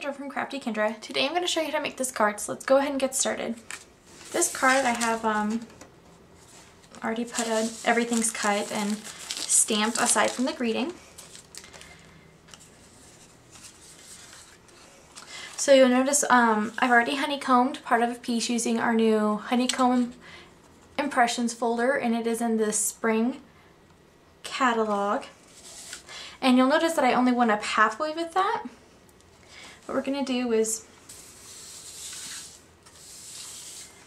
Kendra from Crafty Kendra. Today I'm going to show you how to make this card, so let's go ahead and get started. This card I have already put everything's cut and stamped aside from the greeting. So you'll notice I've already honeycombed part of a piece using our new Honeycomb impressions folder, and it is in the spring catalog. And you'll notice that I only went up halfway with that. What we're going to do is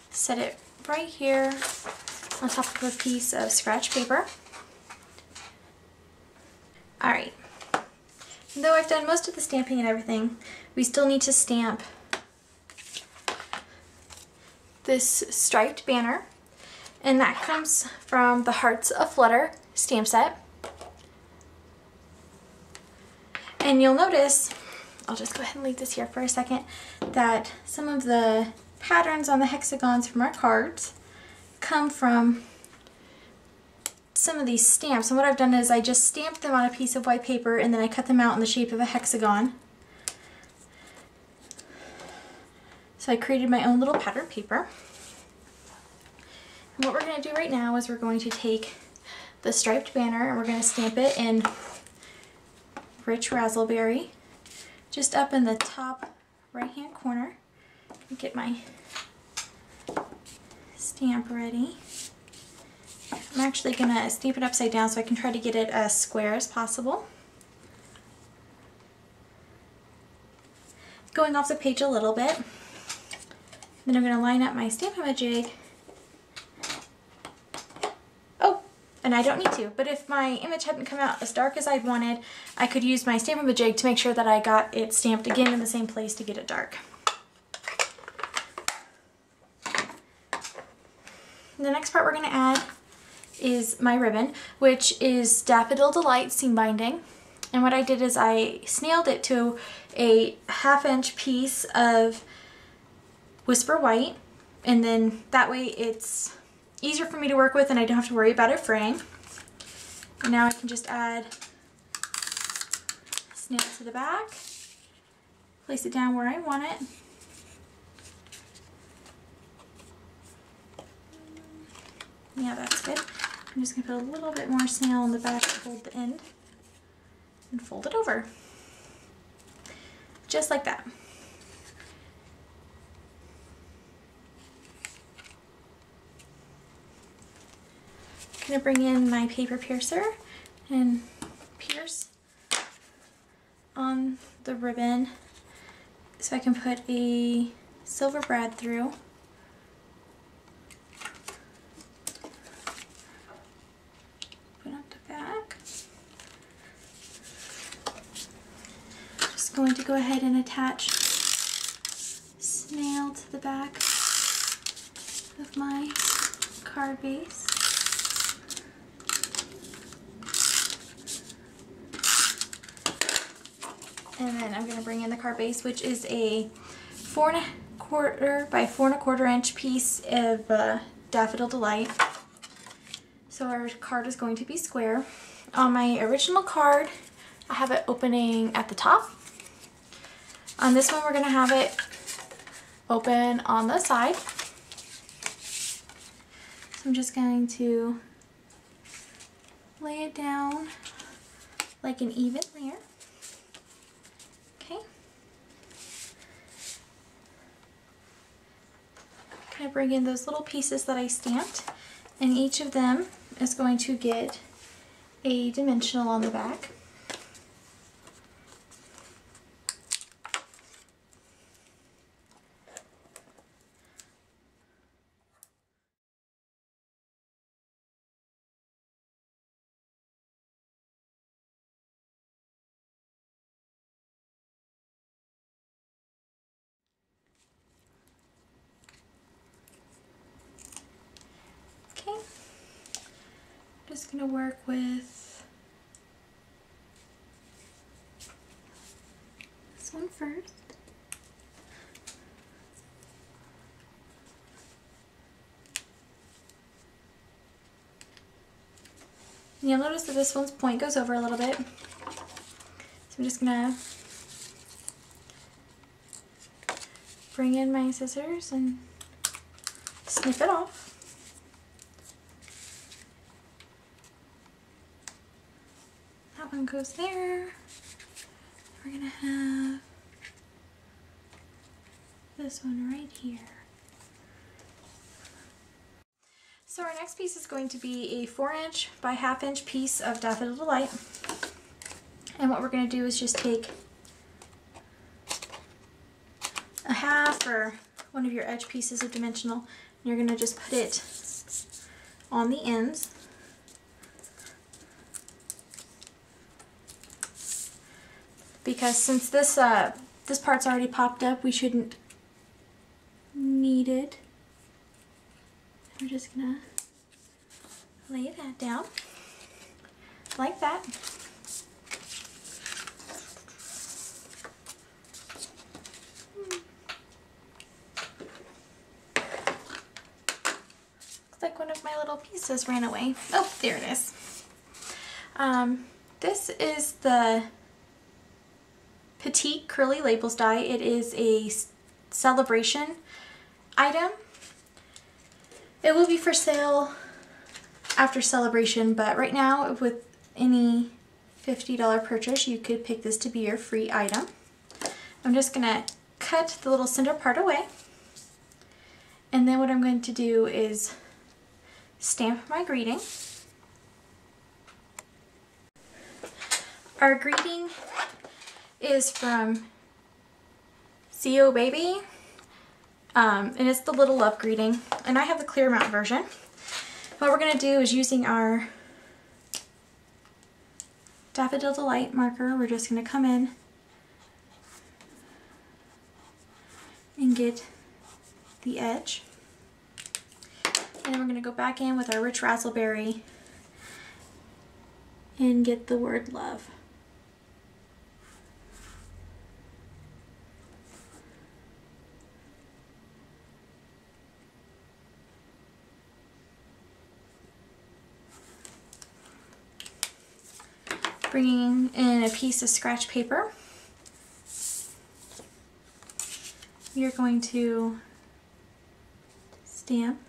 set it right here on top of a piece of scratch paper. Alright, though I've done most of the stamping and everything, we still need to stamp this striped banner, and that comes from the Hearts Aflutter stamp set. And you'll notice, I'll just go ahead and leave this here for a second, that some of the patterns on the hexagons from our cards come from some of these stamps. And what I've done is I just stamped them on a piece of white paper and then I cut them out in the shape of a hexagon. So I created my own little pattern paper. And what we're going to do right now is we're going to take the striped banner and we're going to stamp it in Rich Razzleberry, just up in the top right hand corner. Get my stamp ready. I'm actually going to stamp it upside down so I can try to get it as square as possible. Going off the page a little bit. Then I'm going to line up my Stamp-A-Majig. And I don't need to, but if my image hadn't come out as dark as I'd wanted, I could use my Stamp-A-Majig to make sure that I got it stamped again in the same place to get it dark. The next part we're going to add is my ribbon, which is Daffodil Delight seam binding. And what I did is I snailed it to a 1/2 inch piece of Whisper White, and then that way it's easier for me to work with and I don't have to worry about it fraying. And now I can just add snail to the back, place it down where I want it. Yeah, that's good. I'm just going to put a little bit more snail on the back to hold the end and fold it over. Just like that. I'm going to bring in my paper piercer and pierce on the ribbon so I can put a silver brad through. Open up the back. Just going to go ahead and attach snail to the back of my card base. And then I'm going to bring in the card base, which is a 4 1/4 by 4 1/4 inch piece of Daffodil Delight. So our card is going to be square. On my original card, I have it opening at the top. On this one, we're going to have it open on the side. So I'm just going to lay it down like an even layer. I bring in those little pieces that I stamped, and each of them is going to get a dimensional on the back. Just going to work with this one first. And you'll notice that this one's point goes over a little bit. So I'm just going to bring in my scissors and snip it off. That one goes there. We're gonna have this one right here. So our next piece is going to be a 4" by 1/2" piece of Daffodil Delight. And what we're going to do is just take a half or one of your edge pieces of dimensional, and you're going to just put it on the ends. Because since this part's already popped up, we shouldn't need it. We're just going to lay that down like that. Looks like one of my little pieces ran away. Oh, there it is. This is the Petite Curly Labels die. It is a celebration item. It will be for sale after celebration, but right now with any $50 purchase you could pick this to be your free item. I'm just going to cut the little center part away, and then what I'm going to do is stamp my greeting. Our greeting is from CO Baby, and it's the Little Love greeting, and I have the clear amount version. What we're going to do is, using our Daffodil Delight marker, we're just going to come in and get the edge, and then we're going to go back in with our rich razzleberry and get the word love. Bringing in a piece of scratch paper, you're going to stamp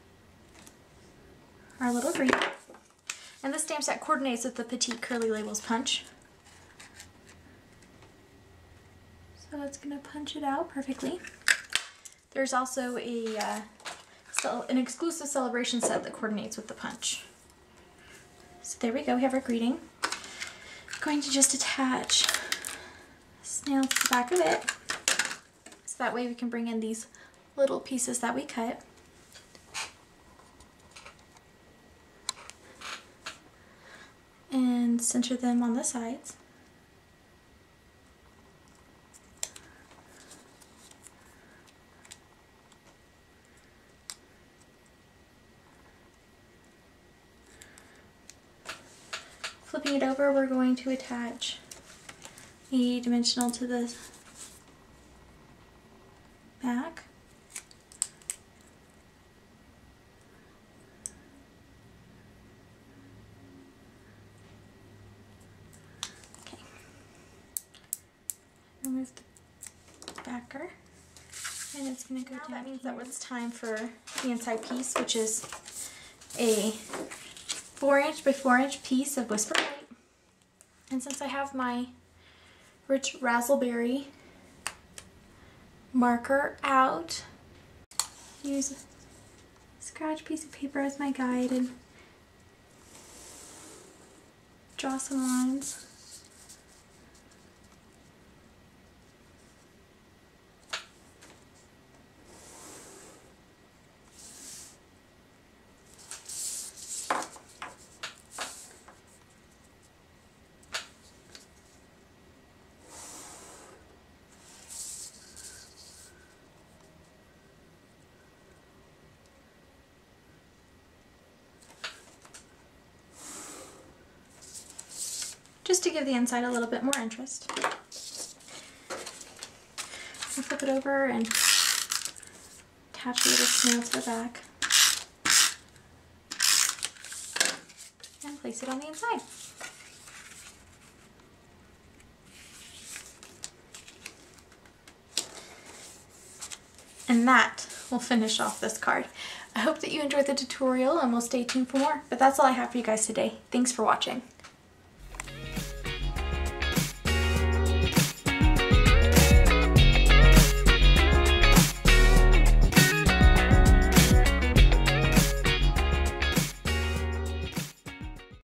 our little greeting. And this stamp set coordinates with the Petite Curly Labels punch. So it's going to punch it out perfectly. There's also an exclusive celebration set that coordinates with the punch. So there we go, we have our greeting. Going to just attach a snail to the back of it, so that way we can bring in these little pieces that we cut. And center them on the sides. Flipping it over, we're going to attach a dimensional to the back. Okay. Remove the backer, and it's going to go down. That means that it's time for the inside piece, which is a 4" by 4" piece of Whisper White. And since I have my rich razzleberry marker out, use a scratch piece of paper as my guide and draw some lines. Just to give the inside a little bit more interest. I'll flip it over and attach a little snail to the back and place it on the inside. And that will finish off this card. I hope that you enjoyed the tutorial and will stay tuned for more, but that's all I have for you guys today. Thanks for watching.